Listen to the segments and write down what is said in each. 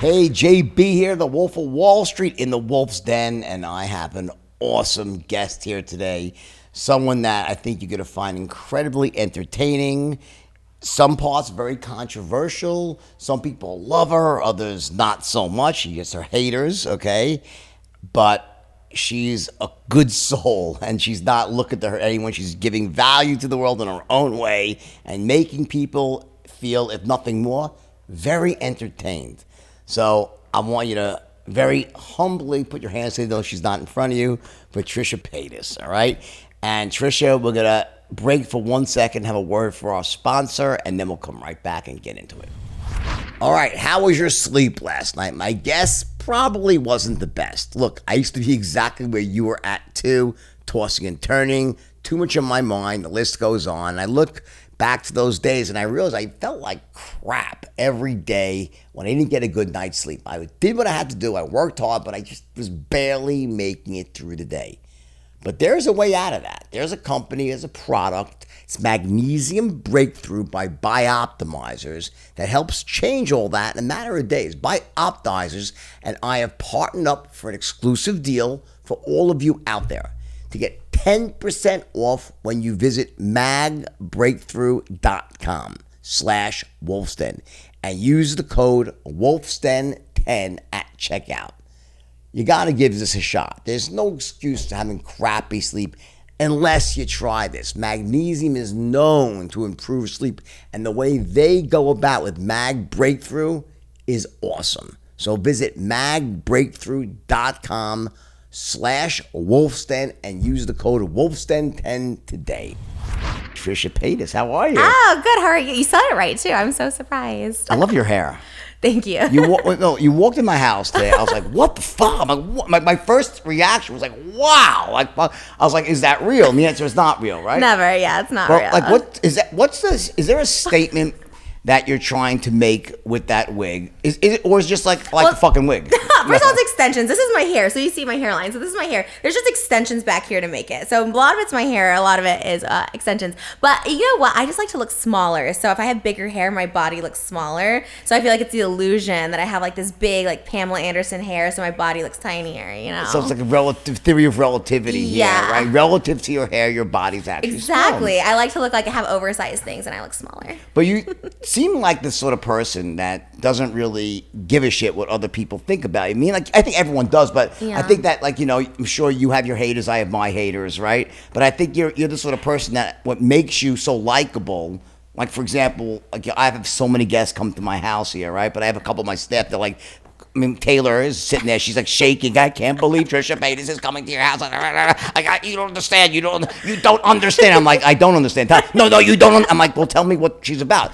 Hey, JB here, the Wolf of Wall Street in the Wolf's Den, and I have an awesome guest here today. Someone that I think you're going to find incredibly entertaining. Some parts very controversial. Some people love her, others not so much. She gets her haters, okay? But she's a good soul, and she's not looking to hurt anyone. She's giving value to the world in her own way and making people feel, if nothing more, very entertained. So I want you to very humbly put your hands to, though she's not in front of you, for Trisha Paytas, all right? And Trisha, we're going to break for 1 second, have a word for our sponsor, and then we'll come right back and get into it. All right, how was your sleep last night? My guess probably wasn't the best. Look, I used to be exactly where you were at too, tossing and turning, too much on my mind, the list goes on. I look back to those days and I realized I felt like crap every day when I didn't get a good night's sleep. I did what I had to do, I worked hard, but I just was barely making it through the day. But there's a way out of that. There's a company, there's a product. It's Magnesium Breakthrough by Bioptimizers that helps change all that in a matter of days. Bioptimizers and I have partnered up for an exclusive deal for all of you out there to get 10% off when you visit magbreakthrough.com/Wolfsden and use the code Wolfsden10 at checkout. You got to give this a shot. There's no excuse to having crappy sleep unless you try this. Magnesium is known to improve sleep, and the way they go about with Mag Breakthrough is awesome. So visit magbreakthrough.com/Wolfsden and use the code Wolfsden10 today. Trisha Paytas, how are you? Oh, good. How are you? You said it right, too. I'm so surprised. I love your hair. Thank you. You walked in my house today. I was like, what the fuck? I'm like, what? My first reaction was like, wow. Like, I was like, is that real? And the answer is not real, right? Never. Yeah, it's not real. Like, what is that? What's this? Is there a statement that you're trying to make with that wig? Is it, or is it just like a fucking wig? First of all, it's extensions. This is my hair. So you see my hairline. So this is my hair. There's just extensions back here to make it. So a lot of it's my hair. A lot of it is extensions. But you know what? I just like to look smaller. So if I have bigger hair, my body looks smaller. So I feel like it's the illusion that I have like this big like Pamela Anderson hair. So my body looks tinier, you know? So it's like a relative theory of relativity here, right? Relative to your hair, your body's actually exactly. small. I like to look like I have oversized things and I look smaller. But you seem like the sort of person that doesn't really give a shit what other people think about you. I mean, like, I think everyone does, but I think that, like, you know, I'm sure you have your haters, I have my haters, right? But I think you're the sort of person that what makes you so likable. Like, for example, like I have so many guests come to my house here, right? But I have a couple of my staff that like, I mean, Taylor is sitting there. She's like shaking. I can't believe Trisha Paytas is coming to your house. You don't understand. You don't understand. I'm like, I don't understand. No, you don't. I'm like, well, tell me what she's about.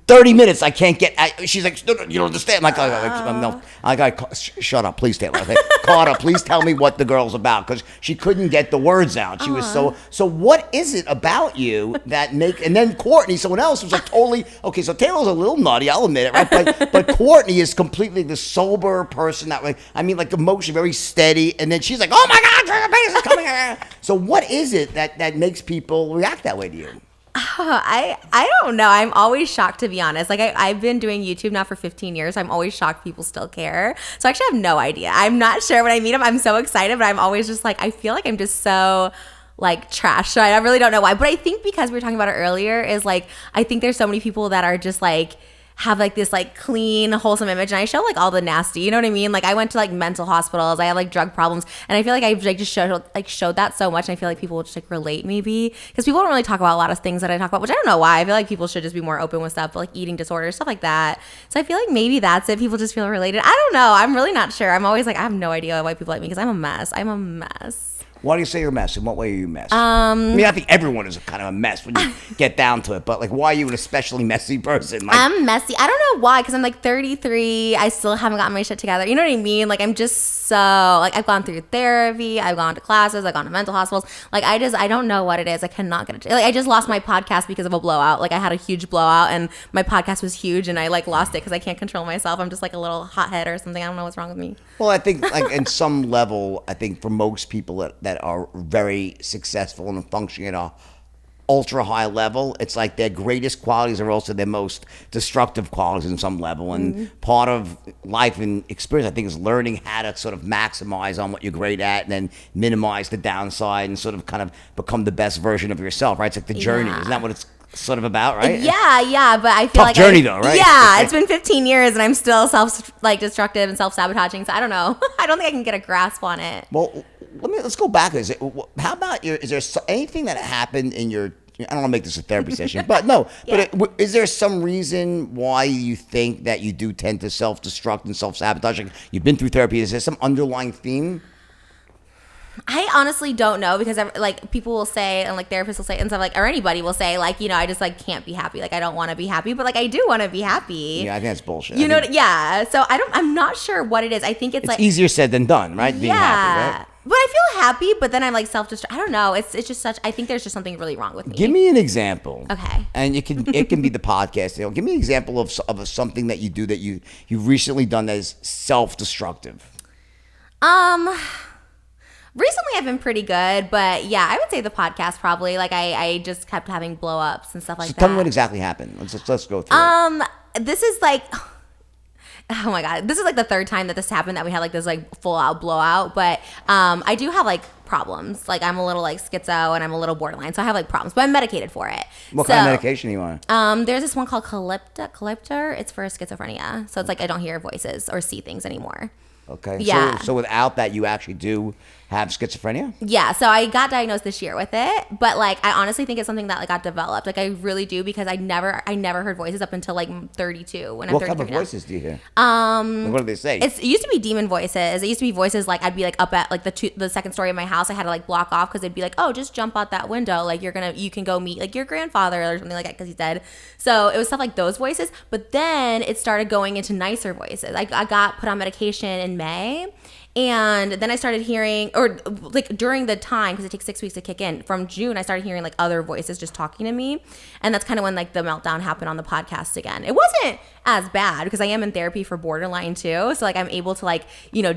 30 minutes, I can't get. She's like, no, you don't understand. I'm like, no. I got. Shut up, please, Taylor. Carter, please tell me what the girl's about, because she couldn't get the words out. She was so. So what is it about you that make? And then Courtney, someone else, was like totally okay. So Taylor's a little nutty, I'll admit it, right? But Courtney is completely the sober person that way. I mean, like emotion, very steady. And then she's like, oh my God, Trisha Paytas is coming here. So what is it that makes people react that way to you? I don't know. I'm always shocked, to be honest. Like I've been doing YouTube now for 15 years. I'm always shocked people still care. So I actually have no idea. I'm not sure when I meet them. I'm so excited, but I'm always just like, I feel like I'm just so like trash. So I really don't know why. But I think because we were talking about it earlier is like, I think there's so many people that are just like, have like this like clean, wholesome image, and I show like all the nasty, you know what I mean? Like I went to like mental hospitals, I have like drug problems, and I feel like I've like just showed that so much, and I feel like people will just like relate maybe, because people don't really talk about a lot of things that I talk about, which I don't know why. I feel like people should just be more open with stuff, like eating disorders, stuff like that. So I feel like maybe that's it. People just feel related. I don't know. I'm really not sure. I'm always like, I have no idea why people like me, because I'm a mess. Why do you say you're a mess? In what way are you a mess? I mean, I think everyone is kind of a mess when you get down to it. But like, why are you an especially messy person? Like, I'm messy. I don't know why, because I'm like 33. I still haven't gotten my shit together. You know what I mean? Like, I'm just so like, I've gone through therapy. I've gone to classes. I've gone to mental hospitals. Like, I don't know what it is. I cannot get it. Like, I just lost my podcast because of a blowout. Like, I had a huge blowout, and my podcast was huge, and I like lost it because I can't control myself. I'm just like a little hothead or something. I don't know what's wrong with me. Well, I think like in some level, I think for most people that are very successful and functioning at a ultra high level, it's like their greatest qualities are also their most destructive qualities in some level. And part of life and experience, I think, is learning how to sort of maximize on what you're great at and then minimize the downside and sort of kind of become the best version of yourself, right? It's like the journey. Isn't that what it's sort of about, right? Yeah, but I feel Tough journey though, right? Yeah, it's been 15 years and I'm still destructive and self-sabotaging, so I don't know. I don't think I can get a grasp on it. Well, let's go back. How about is there anything that happened in your, I don't want to make this a therapy session, but no, but is there some reason why you think that you do tend to self-destruct and self-sabotage? Like, you've been through therapy. Is there some underlying theme? I honestly don't know, because like people will say, and like therapists will say and stuff, like, or anybody will say, like, I just like can't be happy. Like, I don't want to be happy, but like I do want to be happy. Yeah, I think that's bullshit. Yeah. So I'm not sure what it is. I think it's like easier said than done, right? Being happy, right? But I feel happy, but then I'm like self-destruct. I don't know. It's just such. I think there's just something really wrong with me. Give me an example. Okay. And it can be the podcast. Give me an example of something that you do that you've recently done that is self-destructive. Recently I've been pretty good, but yeah, I would say the podcast probably. Like I just kept having blow-ups and stuff like that. So tell me what exactly happened. Let's go through it. This is like, oh my God, this is like the third time that this happened, that we had like this like full-out blowout. But I do have like problems. Like, I'm a little like schizo and I'm a little borderline, so I have like problems, but I'm medicated for it. What kind of medication are you on? There's this one called Calyptor. It's for schizophrenia, so it's like I don't hear voices or see things anymore. Okay. Yeah. So without that, you actually do have schizophrenia? Yeah. So I got diagnosed this year with it, but like I honestly think it's something that like got developed. Like I really do, because I never heard voices up until like 32. When I'm 33 what kind of voices do you hear? What do they say? It used to be demon voices. It used to be voices like I'd be like up at like the second story of my house. I had to like block off because they'd be like, oh, just jump out that window. Like you can go meet like your grandfather or something like that because he's dead. So it was stuff like those voices. But then it started going into nicer voices. I got put on medication in May. And then I started hearing, or like during the time, because it takes 6 weeks to kick in, from June, I started hearing like other voices just talking to me. And that's kind of when like the meltdown happened on the podcast again. It wasn't as bad because I am in therapy for borderline too. So like I'm able to like,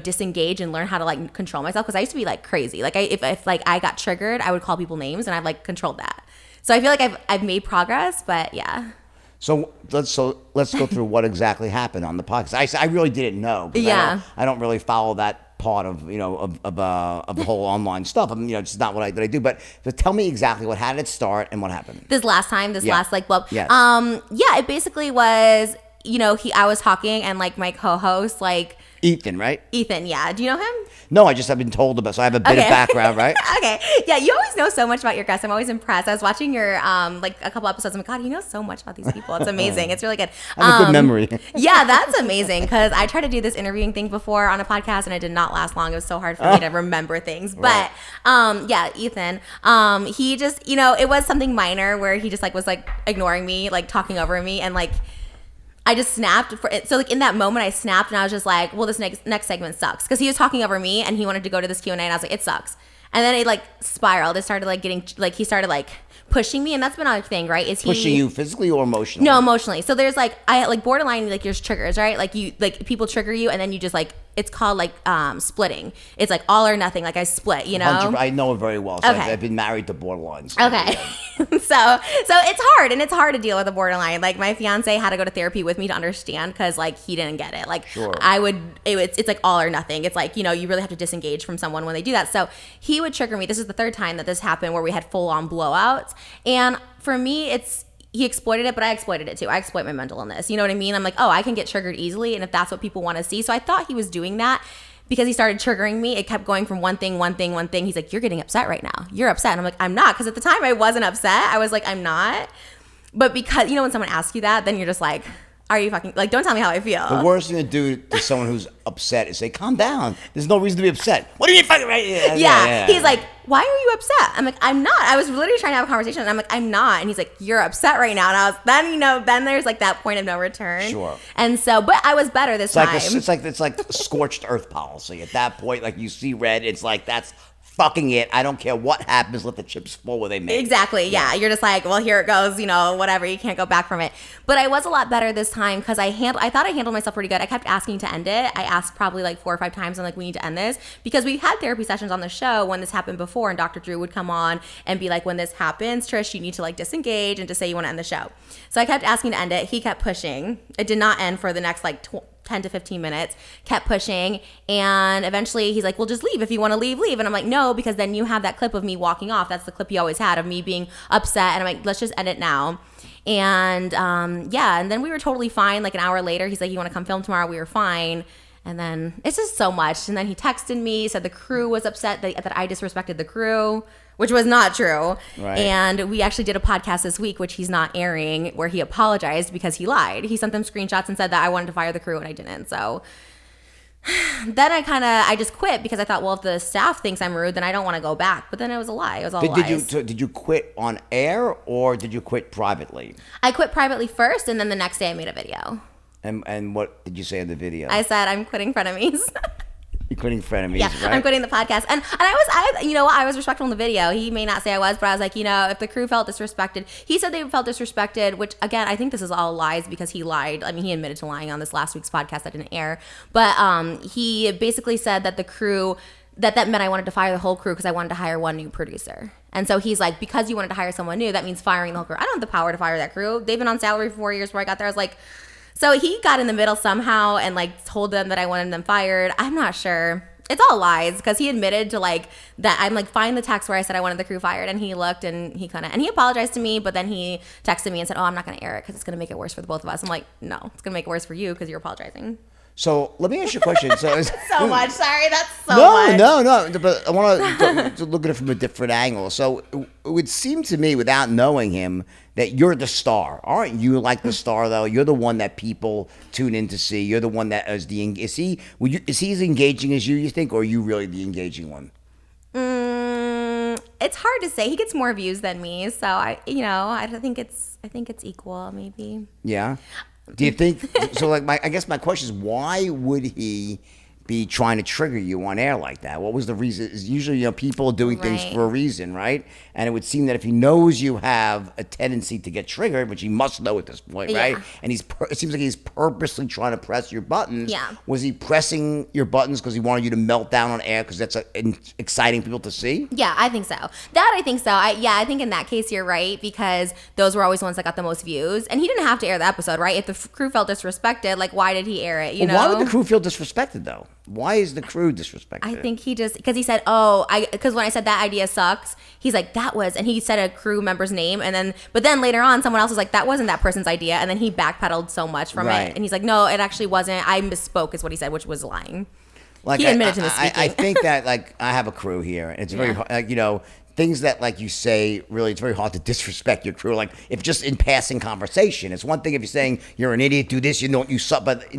disengage and learn how to like control myself. Because I used to be like crazy. Like if like I got triggered, I would call people names, and I've like controlled that. So I feel like I've made progress, but yeah. So let's go through what exactly happened on the podcast. I really didn't know. Yeah. I don't really follow that part of the whole online stuff. I mean, it's not what I do. But tell me exactly how did it start and what happened. This last like blow. Yes. It basically was, I was talking and like my co-host like. Ethan, right? Ethan, yeah. Do you know him? No, I've been told about, so I have a bit of background, right? Okay. Yeah, you always know so much about your guests. I'm always impressed. I was watching your, like a couple episodes. I'm like, God, you know so much about these people. It's amazing. It's really good. I have a good memory. Yeah, that's amazing, because I tried to do this interviewing thing before on a podcast, and it did not last long. It was so hard for me to remember things. Right. But, yeah, Ethan, he just, it was something minor where he just like was like ignoring me, like talking over me, and like, I just snapped for it. So like in that moment I snapped, and I was just like, well, this next segment sucks, because he was talking over me and he wanted to go to this Q&A, and I was like, it sucks. And then it like spiraled. It started like getting like, he started like pushing me, and that's been our thing, right? Is he pushing you physically or emotionally? No, emotionally. So there's like, I like borderline, like there's triggers, right? Like people trigger you, and then you just like, it's called like splitting. It's like all or nothing. Like I split, I know it very well. So okay. I've been married to borderlines. So okay. Yeah. so it's hard, and it's hard to deal with a borderline. Like my fiance had to go to therapy with me to understand, because like he didn't get it. Like sure. It's like all or nothing. It's like, you really have to disengage from someone when they do that. So he would trigger me. This is the third time that this happened where we had full on blowouts. And for me, he exploited it, but I exploited it too. I exploit my mental illness. You know what I mean? I'm like, oh, I can get triggered easily, and if that's what people want to see. So I thought he was doing that because he started triggering me. It kept going from one thing. He's like, you're getting upset right now. You're upset. And I'm like, I'm not. Because at the time I wasn't upset. I was like, I'm not. But because, when someone asks you that, then you're just like, are you fucking, like, don't tell me how I feel. The worst thing to do to someone who's upset is say, calm down. There's no reason to be upset. What do you mean fucking right? Yeah. He's like, why are you upset? I'm like, I'm not. I was literally trying to have a conversation, and I'm like, I'm not. And he's like, you're upset right now. And I was, then there's like that point of no return. Sure. And so, but I was better this time. It's like scorched earth policy. At that point, like you see red, it's like, that's fucking it. I don't care what happens. Let the chips fall where they may. Exactly. Yeah. You're just like, well, here it goes, whatever. You can't go back from it. But I was a lot better this time because I thought I handled myself pretty good. I kept asking to end it. I asked probably like 4 or 5 times. I'm like, we need to end this, because we've had therapy sessions on the show when this happened before, and Dr. Drew would come on and be like, when this happens, Trish, you need to like disengage and just say you want to end the show. So I kept asking to end it. He kept pushing. It did not end for the next like 10 to 15 minutes, kept pushing, and eventually he's like, well, just leave. If you want to leave. And I'm like, no, because then you have that clip of me walking off. That's the clip he always had of me being upset, and I'm like, let's just end it now. And and then we were totally fine. Like an hour later, he's like, you want to come film tomorrow? We were fine. And then it's just so much. And then he texted me, said the crew was upset that I disrespected the crew, which was not true. Right. And we actually did a podcast this week, which he's not airing, where he apologized because he lied. He sent them screenshots and said that I wanted to fire the crew and I didn't. So then I just quit because I thought, well, if the staff thinks I'm rude, then I don't want to go back. But then it was a lie. It was all lies. Did you quit on air or did you quit privately? I quit privately first, and then the next day I made a video. And what did you say in the video? I said, I'm quitting frenemies. You're quitting frenemies, yeah, right? I'm quitting the podcast. And I was respectful in the video. He may not say I was, but I was like, if the crew felt disrespected, he said they felt disrespected, which again, I think this is all lies because he lied. I mean, he admitted to lying on this last week's podcast that didn't air. But he basically said that the crew, that meant I wanted to fire the whole crew because I wanted to hire one new producer. And so he's like, because you wanted to hire someone new, that means firing the whole crew. I don't have the power to fire that crew. They've been on salary for 4 years before I got there. I was like, so he got in the middle somehow and like told them that I wanted them fired. I'm not sure. It's all lies because he admitted to like that. I'm like, find the text where I said I wanted the crew fired, and he looked and he apologized to me, but then he texted me and said, oh, I'm not going to air it because it's going to make it worse for the both of us. I'm like, no, it's going to make it worse for you because you're apologizing. So let me ask you a question. So so much. Sorry, that's so much. No. But I want to look at it from a different angle. So it would seem to me, without knowing him, that you're the star. Aren't you like the star though? You're the one that people tune in to see. You're the one that is is he as engaging as you think, or are you really the engaging one? It's hard to say. He gets more views than me, so I think it's equal, maybe. Yeah. Do you think so? Like, I guess my question is, why would he be trying to trigger you on air like that? What was the reason? Usually, people are doing things for a reason, right? And it would seem that if he knows you have a tendency to get triggered, which he must know at this point, right? And it seems like he's purposely trying to press your buttons. Yeah. Was he pressing your buttons because he wanted you to melt down on air because that's exciting people to see? Yeah, I think so. I think so. I think in that case you're right, because those were always the ones that got the most views, and he didn't have to air the episode, right? If the crew felt disrespected, like why did he air it? Why would the crew feel disrespected though? Why is the crew disrespected? I think he just, because he said, because when I said that idea sucks, he's like, and he said a crew member's name, but then later on, someone else was like, that wasn't that person's idea, and then he backpedaled so much from it, and he's like, no, it actually wasn't. I misspoke, is what he said, which was lying. Like, he admitted to misspeaking. I think that, like, I have a crew here, and it's very hard, things that, like you say, really, it's very hard to disrespect your crew. Like, if just in passing conversation, it's one thing if you're saying you're an idiot, do this, you suck. But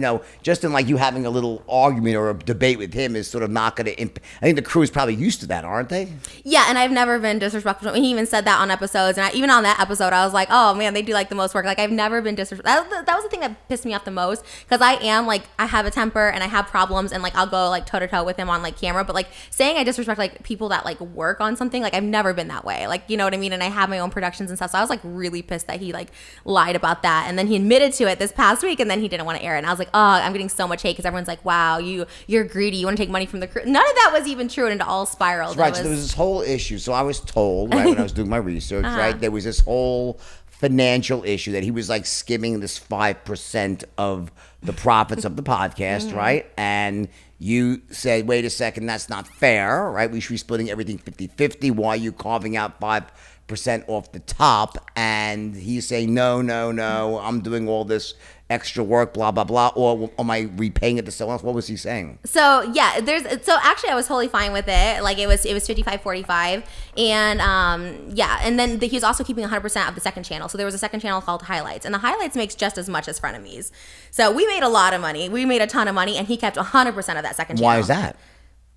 just in like you having a little argument or a debate with him is sort of not going to. I think the crew is probably used to that, aren't they? Yeah, and I've never been disrespectful. He even said that on episodes, and even on that episode, I was like, oh man, they do like the most work. Like, I've never been disrespectful. That was the thing that pissed me off the most, because I am like, I have a temper and I have problems, and like I'll go like toe to toe with him on like camera. But like saying I disrespect like people that like work on something, like I've never been that way. Like, you know what I mean? And I have my own productions and stuff. So I was like really pissed that he like lied about that. And then he admitted to it this past week, and then he didn't want to air it. And I was like, oh, I'm getting so much hate because everyone's like, wow, you're greedy. You want to take money from the crew. None of that was even true, and it all spiraled. Right. So there was this whole issue. So I was told, right, when I was doing my research, right, there was this whole financial issue that he was like skimming this 5% of the profits of the podcast, right? And you said, wait a second, that's not fair, right? We should be splitting everything 50-50. Why are you carving out 5% off the top? And he's saying, no, I'm doing all this extra work, blah, blah, blah. Or am I repaying it to someone else? What was he saying? So, yeah, so actually I was totally fine with it. Like, it was 55-45. And, and then he was also keeping 100% of the second channel. So there was a second channel called Highlights. And the Highlights makes just as much as Frenemies. So we made a lot of money. We made a ton of money, and he kept 100% of that second channel. Why is that?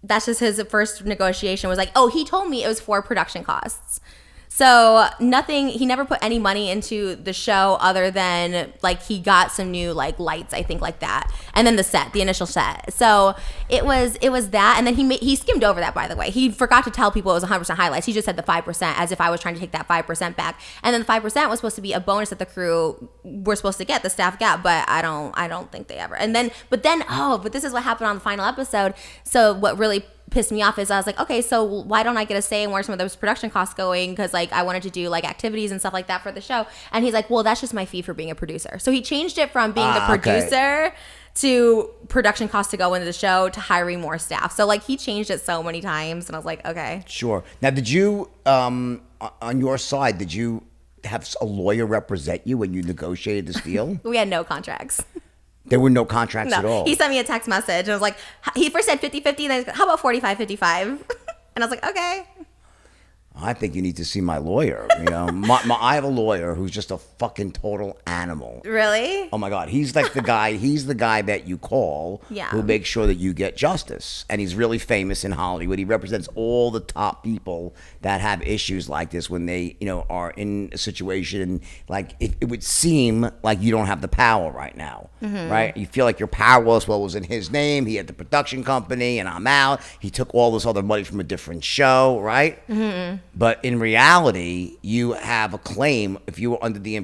That's just his first negotiation was like, he told me it was for production costs. So nothing, he never put any money into the show other than like he got some new like lights, I think, like that. And then the initial set. So it was that. And then he skimmed over that, by the way. He forgot to tell people it was 100% highlights. He just said the 5% as if I was trying to take that 5% back. And then the 5% was supposed to be a bonus that the crew were supposed to get, the staff got, but I don't think they ever. And then, but this is what happened on the final episode. So what really pissed me off is I was like, okay, so why don't I get a say in where some of those production costs going? Because like I wanted to do like activities and stuff like that for the show. And he's like, well, that's just my fee for being a producer. So he changed it from being the producer to production costs to go into the show to hiring more staff. So like he changed it so many times, and I was like, okay. Sure. Now, did you on your side, did you have a lawyer represent you when you negotiated this deal? We had no contracts. There were no contracts at all. He sent me a text message and I was like, he first said 50-50, and then he's like, how about 45-55? And I was like, okay. I think you need to see my lawyer. You know, I have a lawyer who's just a fucking total animal. Really? Oh my God, he's like the guy. He's the guy that you call who makes sure that you get justice. And he's really famous in Hollywood. He represents all the top people that have issues like this when they, are in a situation like it would seem like you don't have the power right now, right? You feel like you're powerless. Well, it was in his name. He had the production company, and I'm out. He took all this other money from a different show, right? Mm-hmm. But in reality, you have a claim. If you were under the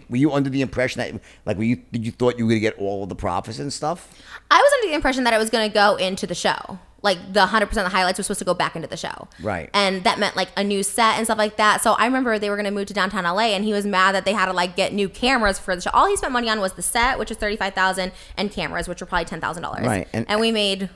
impression that, like, did you thought you were gonna get all of the profits and stuff? I was under the impression that it was gonna go into the show. Like the 100% of the highlights were supposed to go back into the show. Right. And that meant like a new set and stuff like that. So I remember they were going to move to downtown LA, and he was mad that they had to like get new cameras for the show. All he spent money on was the set, which was $35,000, and cameras, which were probably $10,000. Right. And we made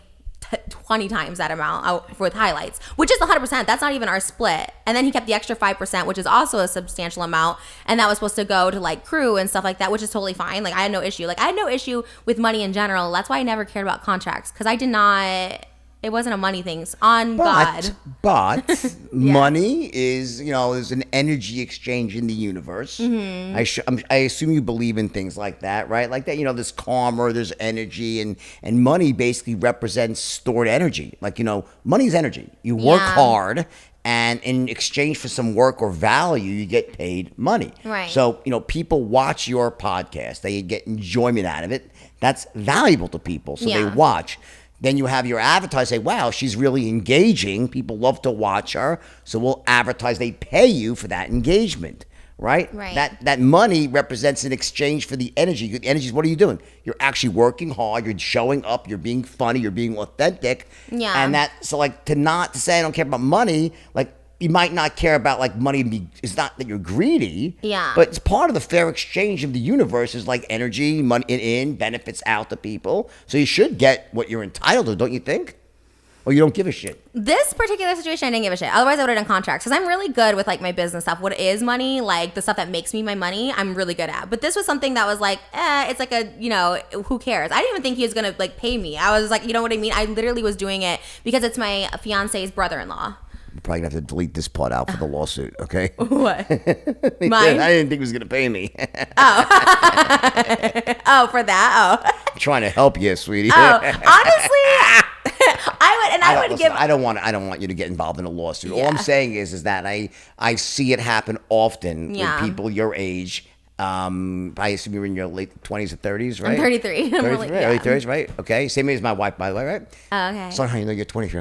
20 times that amount with highlights, which is 100%. That's not even our split. And then he kept the extra 5%, which is also a substantial amount. And that was supposed to go to like crew and stuff like that, which is totally fine. Like I had no issue. Like I had no issue with money in general. That's why I never cared about contracts, because I did not. It wasn't a money thing. God. But money is, is an energy exchange in the universe. Mm-hmm. I assume you believe in things like that, right? Like that, there's karma, there's energy, and money basically represents stored energy. Like, money's energy. You work hard, and in exchange for some work or value, you get paid money. Right. So, people watch your podcast. They get enjoyment out of it. That's valuable to people. So they watch. Then you have your advertiser say, wow, she's really engaging. People love to watch her. So we'll advertise. They pay you for that engagement, right? That money represents an exchange for the energy. The energy is, what are you doing? You're actually working hard. You're showing up. You're being funny. You're being authentic. Yeah. And so like to say I don't care about money, like you might not care about like money. It's not that you're greedy. Yeah. But it's part of the fair exchange of the universe is like energy, money in, benefits out to people. So you should get what you're entitled to, don't you think? Or you don't give a shit? This particular situation, I didn't give a shit. Otherwise, I would have done contracts. Because I'm really good with like my business stuff. What is money, like the stuff that makes me my money, I'm really good at. But this was something that was like, it's like a, who cares? I didn't even think he was going to like pay me. I was like, you know what I mean? I literally was doing it because it's my fiance's brother-in-law. You're probably going to have to delete this part out for the lawsuit, okay? What? Mine? I didn't think he was going to pay me. Oh. Oh, for that? Oh. I'm trying to help you, sweetie. Oh, honestly, I don't want you to get involved in a lawsuit. Yeah. All I'm saying is that I see it happen often with people your age. I assume you're in your late 20s or 30s, right? I'm 33. Early 30s, right? Okay. Same age as my wife, by the way, right? Oh, okay. So how you know you're 23.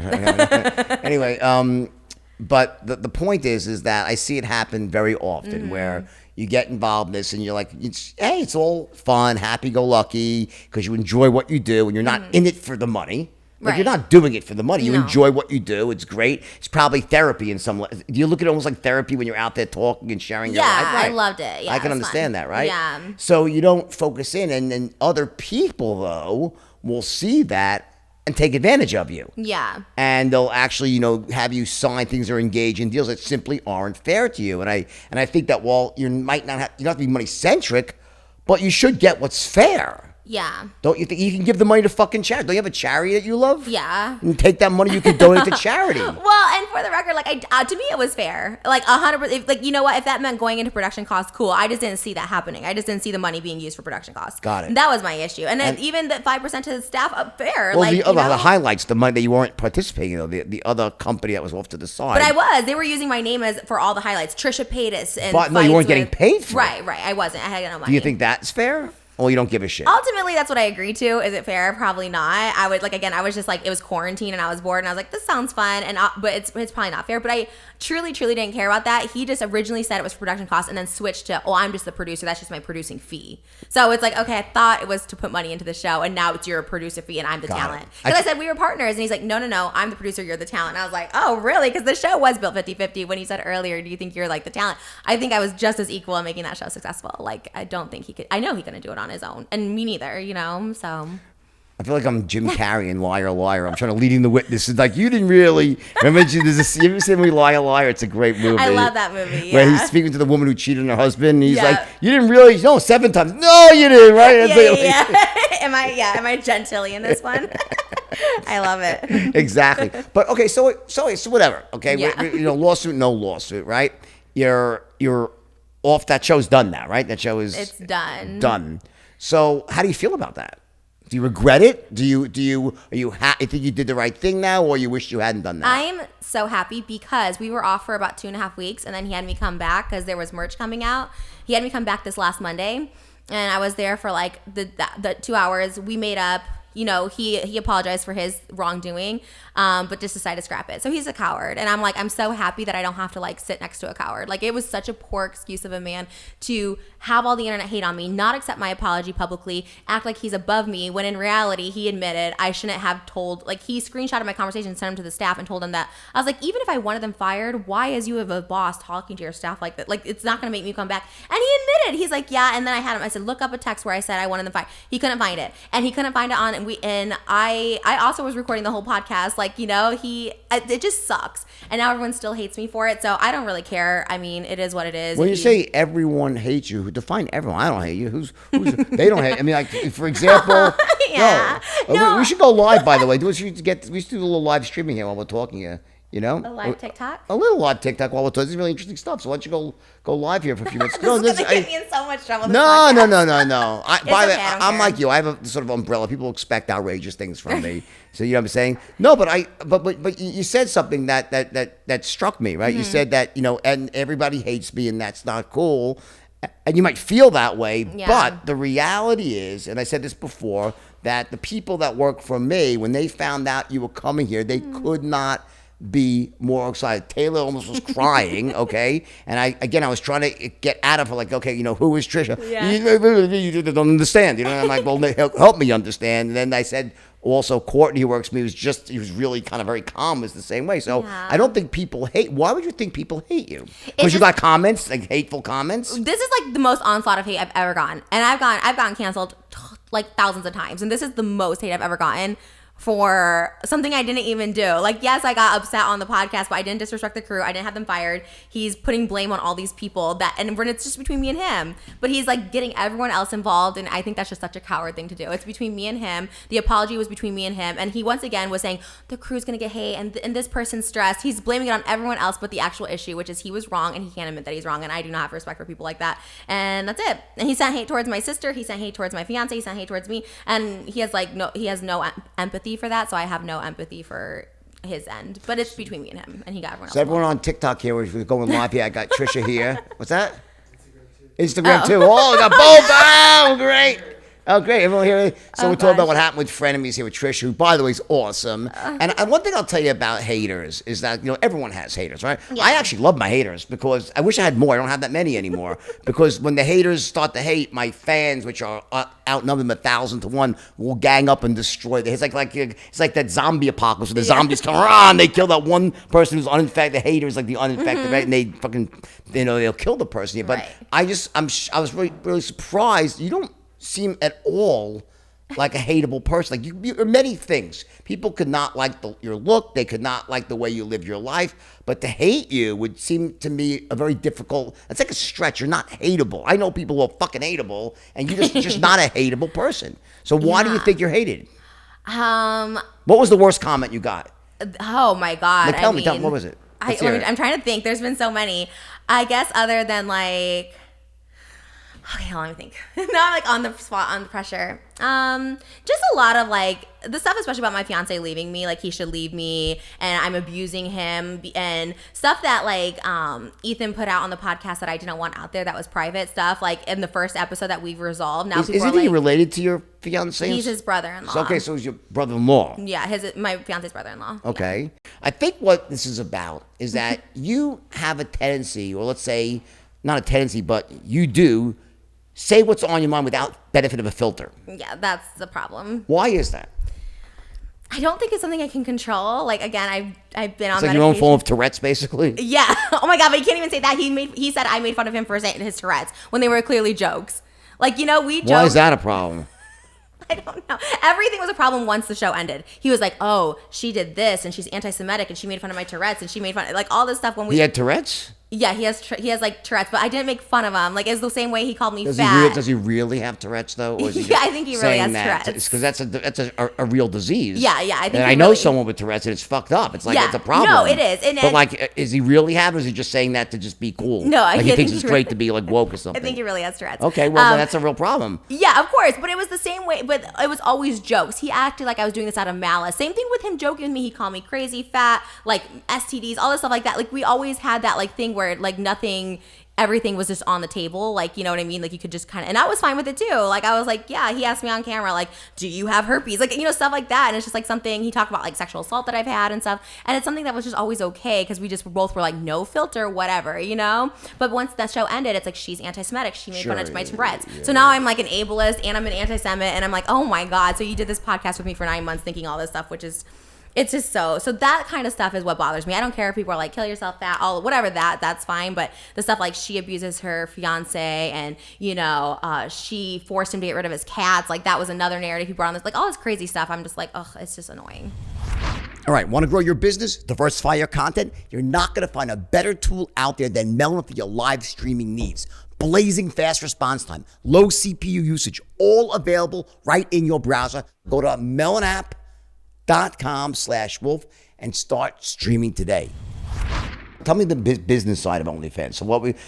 Anyway, but the point is that I see it happen very often where you get involved in this and you're like, it's all fun, happy-go-lucky, because you enjoy what you do and you're not in it for the money. Like you're not doing it for the money. You enjoy what you do. It's great. It's probably therapy in some. Do you look at it almost like therapy when you're out there talking and sharing your life? Yeah, I loved it. Yeah, I can understand that, right? Yeah. So you don't focus in, and then other people though will see that and take advantage of you. Yeah. And they'll actually, have you sign things or engage in deals that simply aren't fair to you. And I think that while you might not have, you don't have to be money centric, but you should get what's fair. Yeah. Don't you think you can give the money to fucking charity? Don't you have a charity that you love? Yeah. And take that money, you can donate to charity. Well, and for the record, like to me, it was fair. Like 100%. Like, you know what? If that meant going into production costs, cool. I just didn't see that happening. I just didn't see the money being used for production costs. Got it. And that was my issue. And then even the 5% to the staff, fair. Well, like, the highlights, the money that you weren't participating in, the other company that was off to the side. But I was. They were using my name as for all the highlights. Trisha Paytas. And but no, you weren't getting paid for it. Right. I wasn't. I had no money. Do you think that's fair? Or you don't give a shit? Ultimately, that's what I agreed to. Is it fair? Probably not. I would I was just like, it was quarantine and I was bored and I was like, this sounds fun. But it's probably not fair. But I truly didn't care about that. He just originally said it was production costs and then switched to, I'm just the producer. That's just my producing fee. So it's like, okay, I thought it was to put money into the show and now it's your producer fee and I'm the talent. Because I said we were partners and he's like, no, I'm the producer, you're the talent. And I was like, oh, really? Because the show was built 50-50 when he said earlier, do you think you're like the talent? I think I was just as equal in making that show successful. Like, I don't think he could. I know he couldn't do it on his own. And me neither, so. I feel like I'm Jim Carrey in Liar Liar. I'm trying to leading the witness. It's like, you didn't really. Remember, you ever seen the movie Liar Liar? It's a great movie. I love that movie, Where he's speaking to the woman who cheated on her husband. And he's like, you didn't really. No, 7 times. No, you didn't, right? Am I Gentilly in this one? I love it. Exactly. But, okay, so whatever. Okay, Yeah. Lawsuit, no lawsuit, right? You're off. That show's done now, right? That show is. It's done. Done. So how do you feel about that? Do you regret it? Do you think you did the right thing now, or you wish you hadn't done that? I'm so happy because we were off for about 2.5 weeks, and then he had me come back because there was merch coming out. He had me come back this last Monday, and I was there for like the 2 hours. We made up. He apologized for his wrongdoing, but just decided to scrap it. So he's a coward. And I'm like, I'm so happy that I don't have to like sit next to a coward. Like, it was such a poor excuse of a man to have all the internet hate on me, not accept my apology publicly, act like he's above me, when in reality, he admitted I shouldn't have told, like, he screenshotted my conversation, sent him to the staff and told them that. I was like, even if I wanted them fired, why, as you have a boss, talking to your staff like that? Like, it's not going to make me come back. And he admitted. He's like, yeah. And then I said, look up a text where I said I wanted them fired. He couldn't find it. And he couldn't find it on, and I also was recording the whole podcast. Like, it just sucks. And now everyone still hates me for it. So I don't really care. I mean, it is what it is. When you say everyone hates you, define everyone. I don't hate you. Who's they don't hate. I mean, like, for example, yeah. No. We should go live, by the way. We should do a little live streaming here while we're talking here. A live TikTok? A little live TikTok while we're talking. This is really interesting stuff. So why don't you go live here for a few minutes? This is going to get me in so much trouble. No. I'm like you. I have a sort of umbrella. People expect outrageous things from me. So you know what I'm saying? No, but you said something that struck me, right? Mm-hmm. You said that, and everybody hates me and that's not cool. And you might feel that way, but the reality is, and I said this before, that the people that work for me, when they found out you were coming here, they could not be more excited. Taylor almost was crying, okay? And I was trying to get out of her, like, okay, who is Trisha? Yeah. You don't understand, And I'm like, well, help me understand. And then I said, also, Courtney, who works with me, he was really kind of very calm, is the same way. So I don't think people hate. Why would you think people hate you? Because you got comments, like hateful comments? This is like the most onslaught of hate I've ever gotten. And I've gotten canceled like thousands of times. And this is the most hate I've ever gotten for something I didn't even do. Like, yes, I got upset on the podcast, but I didn't disrespect the crew. I didn't have them fired. He's putting blame on all these people and when it's just between me and him. But he's like getting everyone else involved, and I think that's just such a coward thing to do. It's between me and him. The apology was between me and him, and he once again was saying the crew's gonna get hate and this person's stressed. He's blaming it on everyone else but the actual issue, which is he was wrong and he can't admit that he's wrong, and I do not have respect for people like that. And that's it. And he sent hate towards my sister. He sent hate towards my fiance. He sent hate towards me, and he has no empathy for that, so I have no empathy for his end. But it's between me and him, and he got everyone else. So everyone on TikTok here, we're going live here. I got Trisha here. What's that? Instagram too. Oh, I got both. Oh, great. Oh, great. Everyone here. So we're talking about what happened with frenemies here with Trish, who, by the way, is awesome. And one thing I'll tell you about haters is that, everyone has haters, right? Yeah. I actually love my haters because I wish I had more. I don't have that many anymore. Because when the haters start to hate, my fans, which are outnumbered 1,000 to 1, will gang up and destroy the. It's like that zombie apocalypse where the zombies come around, they kill that one person who's uninfected. The haters like the uninfected, right? And they fucking, they'll kill the person. But right. I was really, really surprised. You don't seem at all like a hateable person. Like you are many things. People could not like your look. They could not like the way you live your life. But to hate you would seem to me a very difficult. It's like a stretch. You're not hateable. I know people who are fucking hateable, and you're just not a hateable person. So why do you think you're hated? What was the worst comment you got? Oh my God. Tell me, what was it? I'm trying to think. There's been so many. I guess other than like, okay, hold on, let me think. Now I'm like on the spot, on the pressure. Just a lot of like the stuff, especially about my fiance leaving me, like he should leave me and I'm abusing him, and stuff that like Ethan put out on the podcast that I didn't want out there, that was private stuff, like in the first episode that we've resolved. Now Isn't he related to your fiance? He's his brother-in-law. So he's your brother-in-law. Yeah, my fiance's brother-in-law. Okay. Yeah. I think what this is about is that you have a tendency, or let's say not a tendency, but you do say what's on your mind without benefit of a filter. Yeah, that's the problem. Why is that? I don't think it's something I can control. Like, again, I've been on medication. It's like your own form of Tourette's, basically? Yeah. Oh my God, but you can't even say that. He said I made fun of him for saying his Tourette's when they were clearly jokes. Like, you know, we joke. Why is that a problem? I don't know. Everything was a problem once the show ended. He was like, oh, she did this, and she's anti-Semitic, and she made fun of my Tourette's, and she made fun of, like, all this stuff when we... He had Tourette's? Yeah, he has like Tourette's, but I didn't make fun of him. Like, it's the same way he called me fat. Does he really have Tourette's though? Or is he yeah, I think he really has Tourette's. Because that's a real disease. Yeah, I think. I know someone with Tourette's, and it's fucked up. It's like it's a problem. No, it is. But like, is he really have, or is he just saying that to just be cool? No, like he thinks it's great to be like woke or something. I think he really has Tourette's. Okay, well then that's a real problem. Yeah, of course, but it was the same way. But it was always jokes. He acted like I was doing this out of malice. Same thing with him joking with me. He called me crazy, fat, like STDs, all this stuff like that. Like we always had that like thing where like everything was just on the table, like, you know what I mean? Like, you could just kind of, and I was fine with it too. Like, I was like, yeah, he asked me on camera, like, do you have herpes? Like, you know, stuff like that. And it's just like something, he talked about like sexual assault that I've had and stuff. And it's something that was just always okay because we just both were like, no filter, whatever, you know? But once that show ended, it's like, she's anti-Semitic. She made fun of my Tourette's. Yeah. So now I'm like an ableist and I'm an anti-Semite. And I'm like, oh my God. So you did this podcast with me for 9 months thinking all this stuff, which is... It's just so that kind of stuff is what bothers me. I don't care if people are like, kill yourself, fat, all whatever, that's fine. But the stuff like she abuses her fiance and, you know, she forced him to get rid of his cats. Like that was another narrative he brought on this, like all this crazy stuff. I'm just like, ugh, it's just annoying. All right, want to grow your business, diversify your content? You're not going to find a better tool out there than Melon for your live streaming needs. Blazing fast response time, low CPU usage, all available right in your browser. Go to melonapp.com/wolf and start streaming today. Tell me the business side of OnlyFans.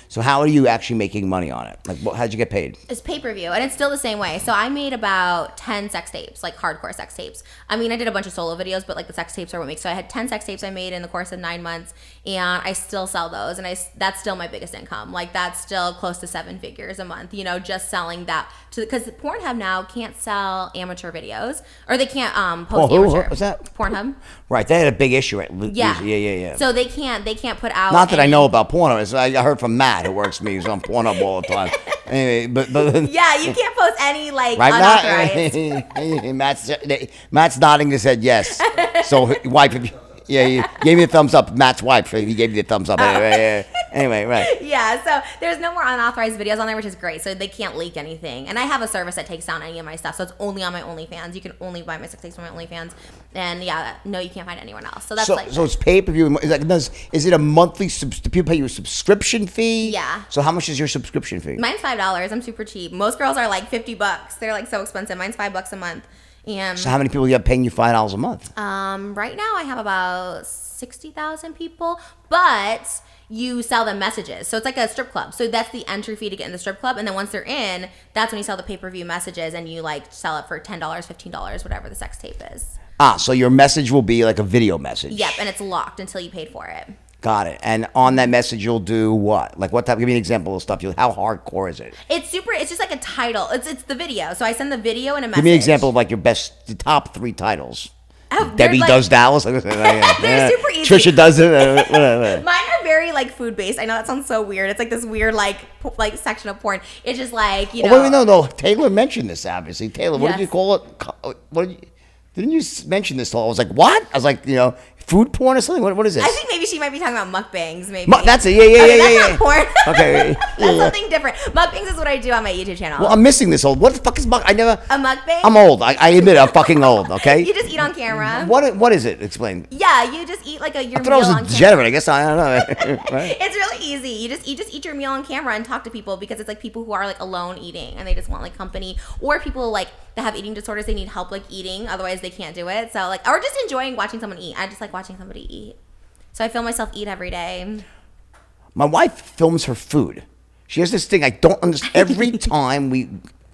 So how are you actually making money on it? Like, how'd you get paid? It's pay-per-view, and it's still the same way. So I made about 10 sex tapes, like hardcore sex tapes. I mean, I did a bunch of solo videos, but like the sex tapes are what makes. So I had 10 sex tapes I made in the course of 9 months, and I still sell those, and that's still my biggest income. Like that's still close to 7 figures a month. You know, just selling that because Pornhub now can't sell amateur videos, or they can't post amateur. What's that? Pornhub. Right, they had a big issue. Right? Yeah. So they can't put out. Not that I know about Pornhub. I heard from Matt, who works with me. He's on Pornhub all the time. Anyway, but yeah, you can't post any like right, unauthorized. Matt's nodding his head yes. So wife, he gave me a thumbs up. Matt's wife, he gave me the thumbs up. Anyway, right. Yeah, so there's no more unauthorized videos on there, which is great. So they can't leak anything. And I have a service that takes down any of my stuff. So it's only on my OnlyFans. You can only buy my sex tapes on my OnlyFans. And yeah, no, you can't find anyone else. So that's so it's pay-per-view. Is it a monthly, do people pay you a subscription fee? Yeah. So how much is your subscription fee? Mine's $5. I'm super cheap. Most girls are like $50. They're like so expensive. Mine's $5 a month. And so how many people you have paying you $5 a month? Right now I have about 60,000 people, but you sell them messages. So it's like a strip club. So that's the entry fee to get in the strip club. And then once they're in, that's when you sell the pay-per-view messages and you like sell it for $10, $15, whatever the sex tape is. So your message will be like a video message. Yep, and it's locked until you paid for it. Got it. And on that message, you'll do what? Like what type? Give me an example of stuff. How hardcore is it? It's just like a title. It's the video. So I send the video and a message. Give me an example of like the top 3 titles. Oh, Debbie does Dallas. They're super easy. Trisha does it. Mine are very like food based. I know that sounds so weird. It's like this weird like section of porn. It's just like, you know. No. Taylor mentioned this obviously. Taylor, what did you call it? Didn't you mention this? I was like, what? I was like, food porn or something? What is this? I think maybe she might be talking about mukbangs. Maybe That's it. Yeah. That's not porn. Okay. That's something different. Mukbangs is what I do on my YouTube channel. Well, I'm missing this old. What the fuck is muk? I never. A mukbang? I'm old. I admit it, I'm fucking old. Okay. You just eat on camera. What is it? Explain. Yeah, you just eat like your I thought meal I was on a degenerate. I guess I don't know. Right? It's really easy. You just eat your meal on camera and talk to people because it's like people who are like alone eating and they just want like company, or people like that have eating disorders. They need help like eating, otherwise they can't do it. So like, or just enjoying watching someone eat. I just like watching somebody eat. So I film myself eat every day. My wife films her food. She has this thing I don't understand. Every time we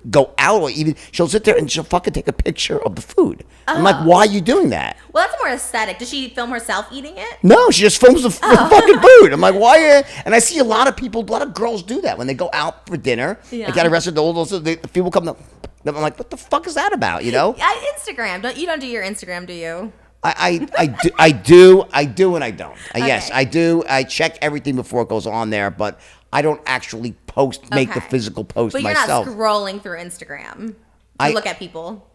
go out or even, she'll sit there and she'll fucking take a picture of the food. I'm like, why are you doing that? Well, that's more aesthetic. Does she film herself eating it? No, she just films the fucking food. I'm like, why? And I see a lot of girls do that when they go out for dinner. Yeah. Like at a restaurant, the people come up. I'm like, what the fuck is that about? Instagram. You don't do your Instagram, do you? I do, and I don't. Okay. Yes, I do. I check everything before it goes on there, but I don't actually make the physical post but you're myself. not scrolling through Instagram to look at people.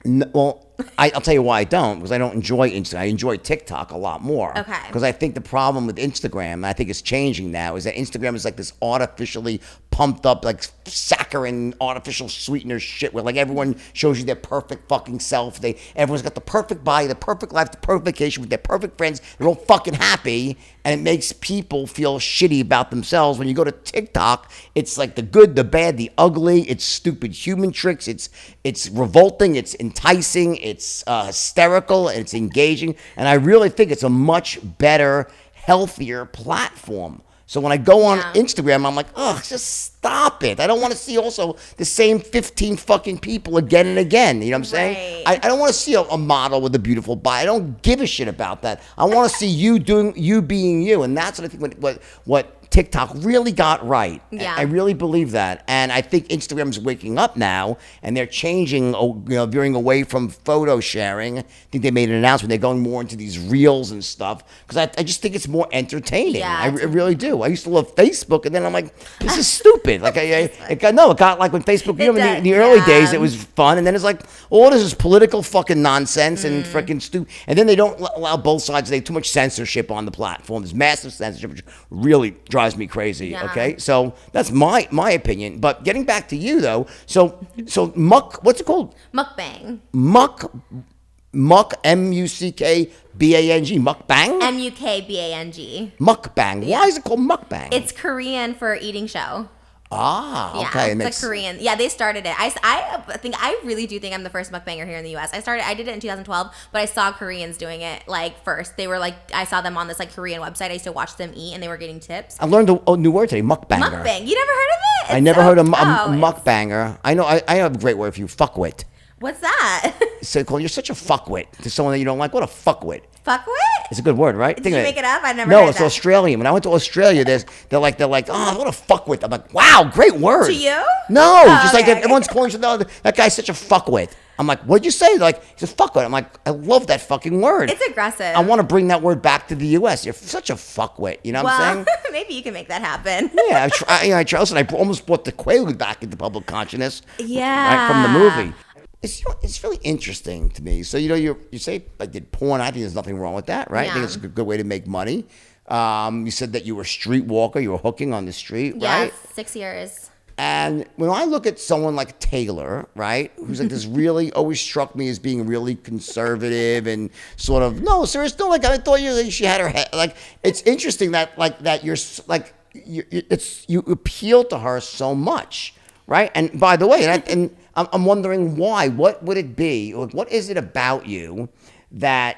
Well, I'll tell you why I don't, because I don't enjoy Instagram. I enjoy TikTok a lot more. Okay. Because I think the problem with Instagram, and I think it's changing now, is that Instagram is like this artificially pumped up, like saccharine, artificial sweetener shit where like everyone shows you their perfect fucking self. Everyone's got the perfect body, the perfect life, the perfect vacation with their perfect friends. They're all fucking happy, and it makes people feel shitty about themselves. When you go to TikTok, it's like the good, the bad, the ugly. It's stupid human tricks. It's revolting. It's enticing. It's hysterical. And it's engaging. And I really think it's a much better, healthier platform. So when I go on Instagram, I'm like, oh, just stop it. I don't want to see also the same 15 fucking people again and again. You know what I'm saying? Right. I don't want to see a model with a beautiful body. I don't give a shit about that. I want to see you being you. And that's what I think what TikTok really got right. Yeah. I really believe that. And I think Instagram's waking up now, and they're changing, veering away from photo sharing. I think they made an announcement. They're going more into these reels and stuff, because I just think it's more entertaining. Yeah, I really do. I used to love Facebook, and then I'm like, this is stupid. Like, it got like when Facebook, in the early days, it was fun, and then it's like, all this is political fucking nonsense and freaking stupid. And then they don't allow both sides. They have too much censorship on the platform. There's massive censorship, which really drives me crazy. Yeah. Okay, so that's my opinion. But getting back to you though, so what's it called? Mukbang. Muck MUCKBANG mukbang. MUKBANG. Mukbang. Why is it called mukbang? It's Korean for eating show. Okay. Yeah, it's like Korean. Yeah, they started it. I really do think I'm the first mukbanger here in the U.S. I did it in 2012, but I saw Koreans doing it like first. They were like, I saw them on this like Korean website. I used to watch them eat, and they were getting tips. I learned a new word today, mukbanger. Mukbang. You never heard of it? I never heard of mukbanger. I know. I have a great word for you. Fuckwit. What's that? So you're such a fuckwit to someone that you don't like. What a fuckwit. Fuckwit? It's a good word, right? Did you make it up? I never No, heard it's that. Australian. When I went to Australia, they're like, oh, what a fuckwit. I'm like, wow, great word. To you? No, just like okay. everyone's calling you, that guy's such a fuckwit. I'm like, what'd you say? They're like, he's a fuckwit. I'm like, I love that fucking word. It's aggressive. I want to bring that word back to the U.S. You're such a fuckwit. You know what I'm saying? Maybe you can make that happen. Yeah, I tried. I almost brought the Quaalude back into public consciousness. Yeah. Right, from the movie. It's really interesting to me. So you say I did porn. I think there's nothing wrong with that, right? Yeah. I think it's a good way to make money. You said that you were a streetwalker. You were hooking on the street, right? Yeah, 6 years. And when I look at someone like Taylor, right, who's like this really always struck me as being really conservative and sort of seriously, like I thought she had her head. Like it's interesting that you're like you appeal to her so much, right? And by the way, and I'm wondering why. What would it be? Like, what is it about you that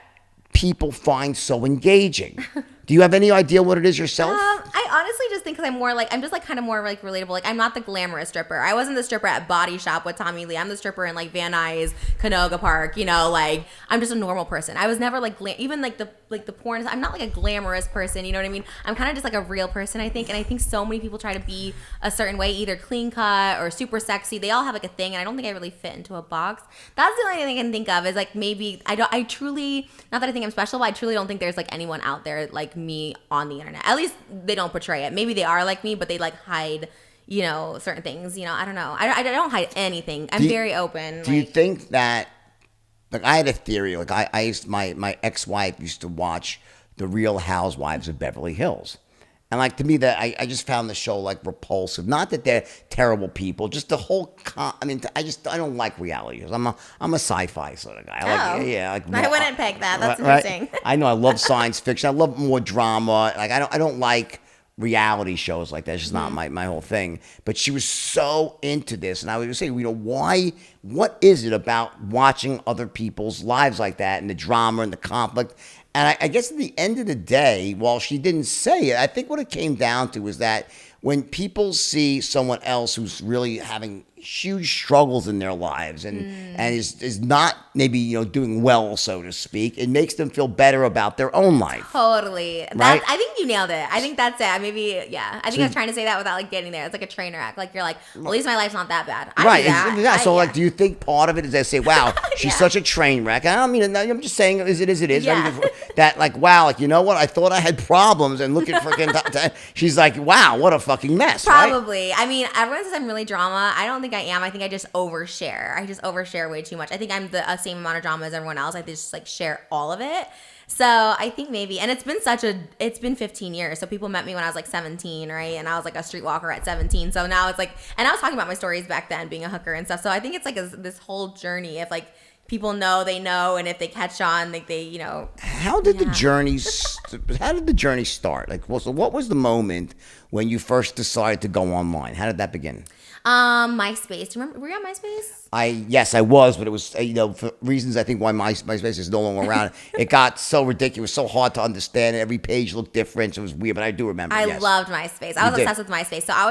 people find so engaging? Do you have any idea what it is yourself? I honestly just think because I'm just kind of more like relatable. Like I'm not the glamorous stripper. I wasn't the stripper at Body Shop with Tommy Lee. I'm the stripper in like Van Nuys, Canoga Park. Like I'm just a normal person. I was never like even like the porn. I'm not like a glamorous person. You know what I mean? I'm kind of just like a real person, I think. And I think so many people try to be a certain way, either clean cut or super sexy. They all have like a thing, and I don't think I really fit into a box. That's the only thing I can think of is like maybe I truly, not that I think I'm special, but I truly don't think there's like anyone out there like me on the internet. At least they don't portray it. Maybe they are like me, but they like hide, certain things. I don't know. I don't hide anything. I'm very open. Do you think that like I had a theory. Like I used my ex-wife used to watch The Real Housewives of Beverly Hills. And like to me, that I just found the show like repulsive. Not that they're terrible people, just the whole. I mean, I don't like reality shows. I'm a sci-fi sort of guy. I like, yeah, like I wouldn't pick that. That's right? interesting. I know I love science fiction. I love more drama. Like I don't like reality shows like that. It's just not my whole thing. But she was so into this, and I was saying, why? What is it about watching other people's lives like that, and the drama and the conflict? And I guess at the end of the day, while she didn't say it, I think what it came down to was that when people see someone else who's really having huge struggles in their lives and is not maybe doing well, so to speak, it makes them feel better about their own life. Totally. Right? I think you nailed it. I think that's it. Maybe, yeah. I think I was trying to say that without like getting there. It's like a trainer act. Like you're like, well, at least my life's not that bad. I do that. Yeah. So like, do you think part of it is they say, wow, she's Yeah. such a train wreck? I don't mean, I'm just saying as it is. Yeah. That like, wow, like, you know what? I thought I had problems, and look at freaking, she's like, wow, what a fucking mess. Probably. Right? I mean, everyone says I'm really drama. I don't think I am. I think I just overshare. I just overshare way too much. I think I'm the same amount of drama as everyone else. I just like share all of it. So I think maybe, and it's been 15 years. So people met me when I was like 17, right? And I was like a streetwalker at 17. So now it's like, and I was talking about my stories back then, being a hooker and stuff. So I think it's like this whole journey of like, people know they know, and if they catch on, like they, How did the journey start? Like, so what was the moment when you first decided to go online? How did that begin? MySpace. Do you remember? Were you on MySpace? Yes, I was, but it was for reasons I think why MySpace is no longer around. It got so ridiculous, so hard to understand. Every page looked different. So it was weird, but I do remember. I yes. loved MySpace. I was obsessed with MySpace. So I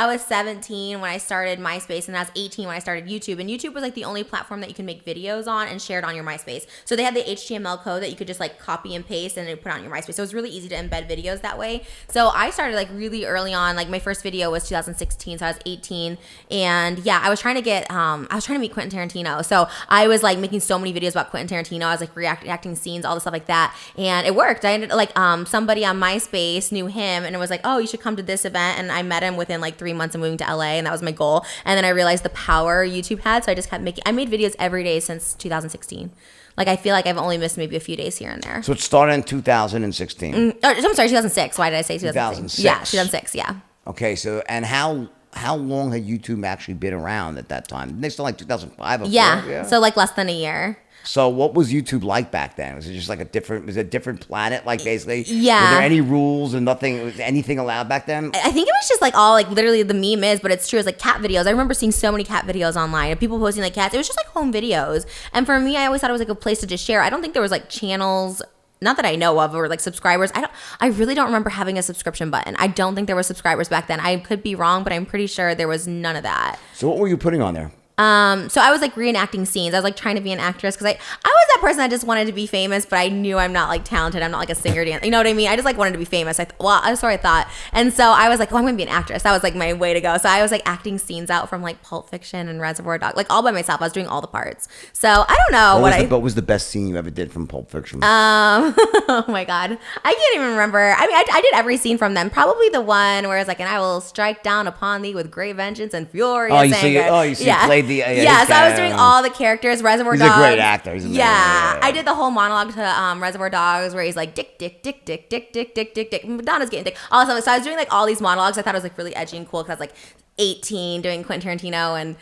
was 17 when I started MySpace, and I was 18 when I started YouTube. And YouTube was like the only platform that you can make videos on and share it on your MySpace. So they had the HTML code that you could just like copy and paste and it put on your MySpace. So it was really easy to embed videos that way. So I started like really early on. Like my first video was 2016, so I was 18, and yeah, I was trying to meet Quentin Tarantino. So I was like making so many videos about Quentin Tarantino. I was like reacting scenes, all the stuff like that. And it worked. I ended like, somebody on MySpace knew him and it was like, oh, you should come to this event. And I met him within like 3 months of moving to LA, and that was my goal. And then I realized the power YouTube had. So I just kept I made videos every day since 2016. Like I feel like I've only missed maybe a few days here and there. So it started in 2016. I'm sorry, 2006. Why did I say 2006? 2006. Yeah, 2006. Yeah. Okay, so and how long had YouTube actually been around at that time? Didn't they start like 2005 or Yeah. 4? Yeah. So like less than a year. So what was YouTube like back then? Was it just like a different planet? Like basically, Yeah. Were there any rules and nothing? Was anything allowed back then? I think it was just like all like literally the meme is, but it's true. It's like cat videos. I remember seeing so many cat videos online of people posting like cats. It was just like home videos. And for me, I always thought it was like a place to just share. I don't think there was like channels, not that I know of, or like subscribers. I really don't remember having a subscription button. I don't think there were subscribers back then. I could be wrong, but I'm pretty sure there was none of that. So what were you putting on there? So I was like reenacting scenes. I was like trying to be an actress because I was that person that just wanted to be famous, but I knew I'm not like talented. I'm not like a singer, dancer. You know what I mean? I just like wanted to be famous. That's what I thought. And so I was like, oh, I'm going to be an actress. That was like my way to go. So I was like acting scenes out from like Pulp Fiction and Reservoir Dogs, like all by myself. I was doing all the parts. So I don't know what was the best scene you ever did from Pulp Fiction? Oh my God. I can't even remember. I mean, I did every scene from them. Probably the one where it's like, and I will strike down upon thee with great vengeance and furious anger. You played the so I was doing all the characters. Reservoir Dogs. He's a great actor. He's amazing. Yeah. I did the whole monologue to Reservoir Dogs where he's like dick, dick, dick, dick, dick, dick, dick, dick, dick. Madonna's getting dick. All this stuff. So I was doing like all these monologues. I thought it was like really edgy and cool because I was like 18 doing Quentin Tarantino, and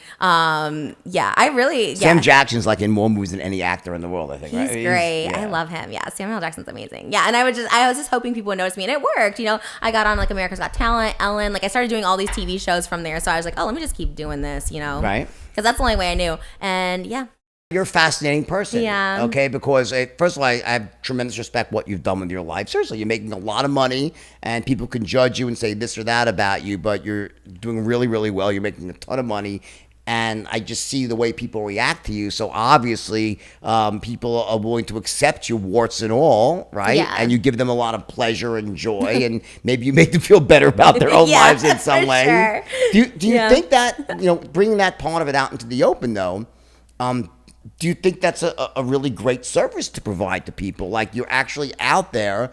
Sam Jackson's like in more movies than any actor in the world, I think. He's right? great. I love him. Yeah, Samuel Jackson's amazing. Yeah, and I was just hoping people would notice me, and it worked. I got on like America's Got Talent, Ellen. Like I started doing all these TV shows from there. So I was like, oh, let me just keep doing this. Right? Because that's the only way I knew. And yeah. You're a fascinating person. Yeah. Okay, because first of all, I have tremendous respect for what you've done with your life. Seriously, you're making a lot of money, and people can judge you and say this or that about you, but you're doing really, really well. You're making a ton of money, and I just see the way people react to you. So obviously, people are willing to accept your warts and all, right? Yeah. And you give them a lot of pleasure and joy, and maybe you make them feel better about their own lives in some way. Sure. Do you think that bringing that part of it out into the open though? Do you think that's a really great service to provide to people? Like you're actually out there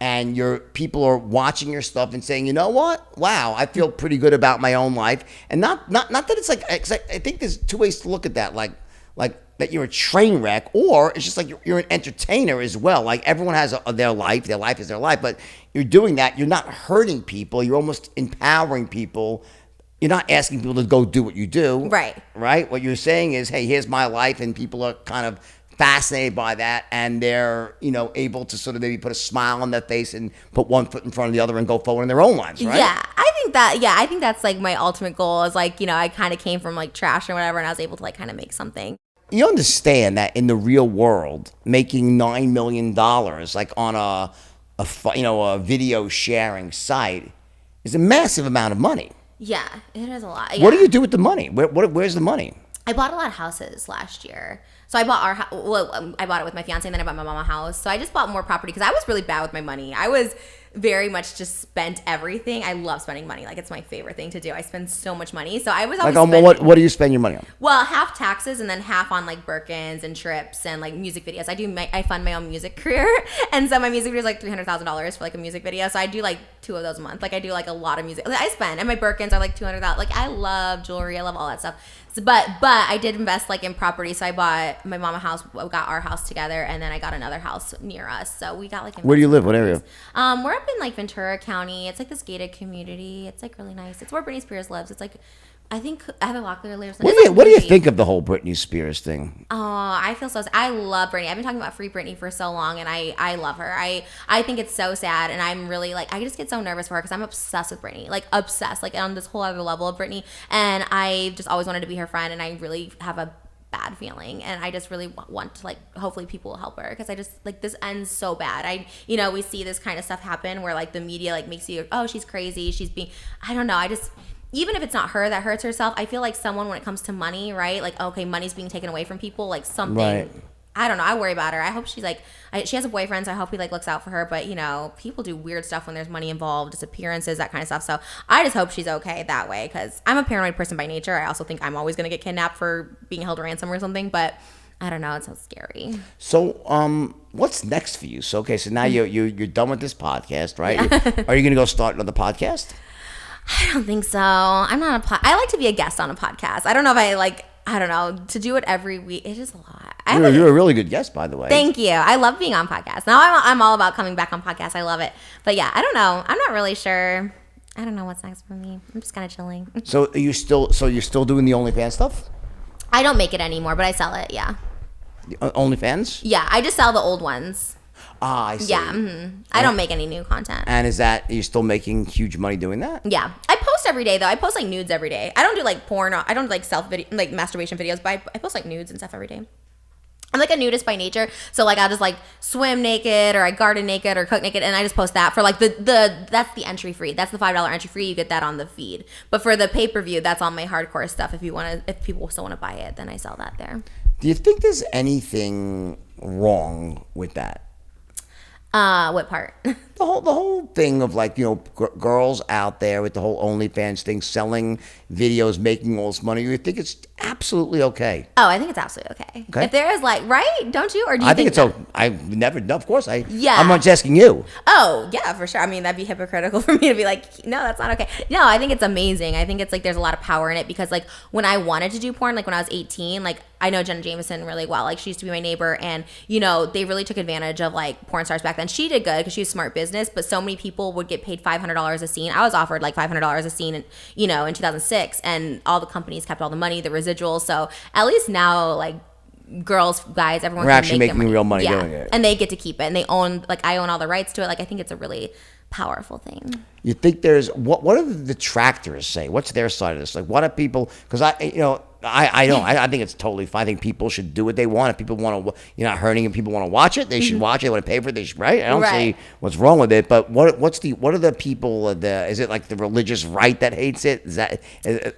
and people are watching your stuff and saying, you know what? Wow, I feel pretty good about my own life. And not that it's like, I think there's two ways to look at that. Like, like that you're a train wreck, or it's just like you're an entertainer as well. Like everyone has their life is their life, but you're doing that. You're not hurting people. You're almost empowering people. You're not asking people to go do what you do. Right. What you're saying is, hey, here's my life, and people are kind of fascinated by that, and they're able to sort of maybe put a smile on their face and put one foot in front of the other and go forward in their own lives. Right. Yeah, I think that's like my ultimate goal is like I kind of came from like trash or whatever, and I was able to like kind of make something. You understand that in the real world, making $9 million like on a video sharing site is a massive amount of money. Yeah, it is a lot. Yeah. What do you do with the money? Where's the money? I bought a lot of houses last year. So I bought I bought it with my fiance, and then I bought my mom a house. So I just bought more property because I was really bad with my money. I was very much just spent everything. I love spending money. Like it's my favorite thing to do. I spend so much money. So I was always spending, what do you spend your money on? Well, half taxes and then half on like Birkins and trips and like music videos. I fund my own music career, and so my music video is like $300,000 for like a music video. So I do like 2 of those a month. Like I do like a lot of music. I spend, and my Birkins are like $200,000. Like I love jewelry. I love all that stuff. So, but I did invest like in property. So I bought my mom a house. We got our house together, and then I got another house near us. So we got like. Where do you live? What area? We're up in like Ventura County. It's like this gated community. It's like really nice. It's where Britney Spears lives. It's like, I think Evan Locklear lives. What do you think of the whole Britney Spears thing? Oh, I feel so. I love Britney. I've been talking about Free Britney for so long, and I love her. I think it's so sad, and I'm really like I just get so nervous for her because I'm obsessed with Britney, like obsessed, like on this whole other level of Britney, and I just always wanted to be her friend, and I really have a bad feeling, and I just really want to like hopefully people will help her because I just like this ends so bad. We see this kind of stuff happen where like the media like makes you she's crazy, she's being I don't know, I just even if it's not her that hurts herself, I feel like someone when it comes to money, right, like okay, money's being taken away from people, like something right. I don't know. I worry about her. I hope she's like, she has a boyfriend, so I hope he like looks out for her. But people do weird stuff when there's money involved, disappearances, that kind of stuff. So I just hope she's okay that way because I'm a paranoid person by nature. I also think I'm always gonna get kidnapped for being held ransom or something. But I don't know. It's so scary. So what's next for you? So so now you're done with this podcast, right? Yeah. Are you gonna go start another podcast? I don't think so. I'm not I like to be a guest on a podcast. I don't know if I don't know, to do it every week, it is a lot. You're a really good guest, by the way. Thank you. I love being on podcasts. Now I'm all about coming back on podcasts. I love it. But yeah, I don't know. I'm not really sure. I don't know what's next for me. I'm just kind of chilling. So you're still doing the OnlyFans stuff? I don't make it anymore, but I sell it. Yeah. The OnlyFans? Yeah, I just sell the old ones. Ah, I see. Yeah, mm-hmm. I don't make any new content. And are you still making huge money doing that? Yeah. I post every day, though. I post, like, nudes every day. I don't do, like, porn. I don't do, like, like, masturbation videos, but I post, like, nudes and stuff every day. I'm, like, a nudist by nature. So, like, I'll just, like, swim naked or I garden naked or cook naked, and I just post that for, like, that's the entry free. That's the $5 entry free. You get that on the feed. But for the pay-per-view, that's all my hardcore stuff. If people still want to buy it, then I sell that there. Do you think there's anything wrong with that? What part? The whole thing of like, girls out there with the whole OnlyFans thing, selling videos, making all this money. You think it's absolutely okay? Oh, I think it's absolutely okay. If there is like, right? Don't you? Or do you think it's okay. I've never, of course. Yeah. I'm not just asking you. Oh, yeah, for sure. I mean, that'd be hypocritical for me to be like, no, that's not okay. No, I think it's amazing. I think it's like, there's a lot of power in it because like when I wanted to do porn, like when I was 18, like I know Jenna Jameson really well. Like she used to be my neighbor and, they really took advantage of like porn stars back then. She did good because she was smart business, but so many people would get paid $500 a scene. I was offered like $500 a scene, in 2006, and all the companies kept all the money, the residuals. So at least now, like girls, guys, everyone we're can actually make making real money doing it, and they get to keep it, and they own I own all the rights to it. Like I think it's a really powerful thing. You think there's what do the detractors say? What's their side of this? Like, what do people? Because I think it's totally fine. I think people should do what they want. If people want to, you're not hurting. If people want to watch it, they should watch it. They want to pay for it. They should, right? I don't see what's wrong with it. But what are the people? Is it like the religious right that hates it?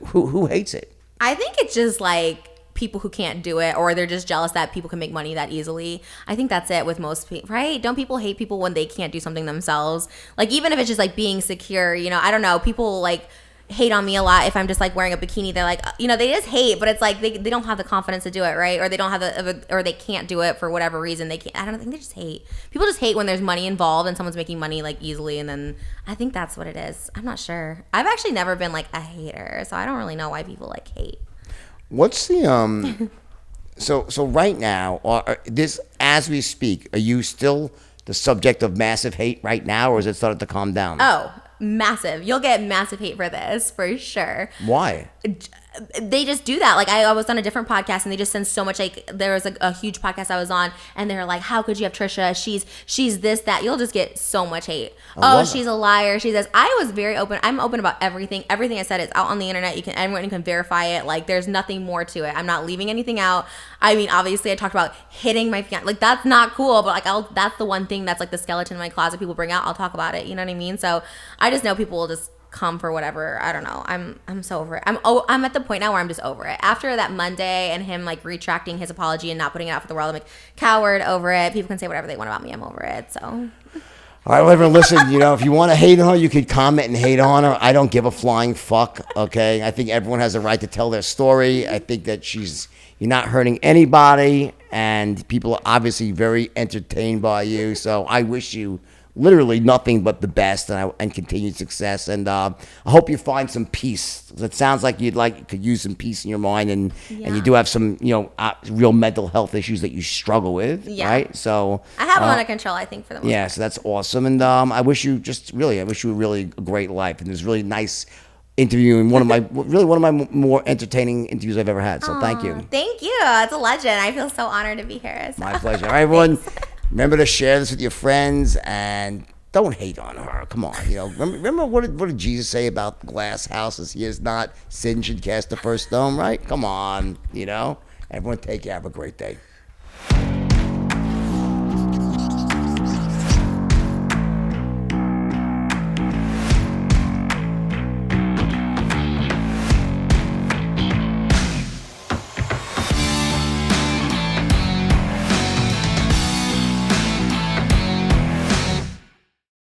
Who hates it? I think it's just like people who can't do it, or they're just jealous that people can make money that easily. I think that's it with most people, right? Don't people hate people when they can't do something themselves? Like even if it's just like being secure, I don't know. People like hate on me a lot if I'm just like wearing a bikini. They're like, they just hate, but it's like they don't have the confidence to do it, right? Or they don't have or they can't do it for whatever reason. They can't. I don't think they just hate. People just hate when there's money involved and someone's making money like easily, and then I think that's what it is. I'm not sure. I've actually never been like a hater, so I don't really know why people like hate. What's the So right now, this as we speak, are you still the subject of massive hate right now, or is it starting to calm down? Oh, massive. You'll get massive hate for this for sure. Why? They just do that. Like I was on a different podcast and they just send so much. Like there was a huge podcast I was on and they're like, how could you have Trisha? She's this, that. You'll just get so much hate. Oh, she's a liar. She's this. I was very open. I'm open about everything. Everything I said is out on the internet. Everyone can verify it. Like there's nothing more to it. I'm not leaving anything out. I mean, obviously I talked about hitting my fiance. Like that's not cool, but like that's the one thing that's like the skeleton in my closet people bring out. I'll talk about it. You know what I mean? So I just know people will just come for whatever. I don't know. I'm so over it. I'm at the point now where I'm just over it. After that Monday and him like retracting his apology and not putting it out for the world, I'm like coward over it. People can say whatever they want about me. I'm over it. So. All right, well, everyone, listen, if you want to hate on her, you could comment and hate on her. I don't give a flying fuck, okay? I think everyone has a right to tell their story. I think that you're not hurting anybody, and people are obviously very entertained by you. So I wish you literally nothing but the best and continued success. And I hope you find some peace. It sounds like you could use some peace in your mind, and you do have some real mental health issues that you struggle with, right? So I have them under control, I think, for the most part. So that's awesome. And I wish you a really great life. And it was really nice interviewing one of my more entertaining interviews I've ever had. So thank you. Thank you. It's a legend. I feel so honored to be here. So. My pleasure. All right, everyone. Remember to share this with your friends and don't hate on her. Come on, remember what did Jesus say about glass houses? He is not sin should cast the first stone, right? Come on, everyone take care. Have a great day.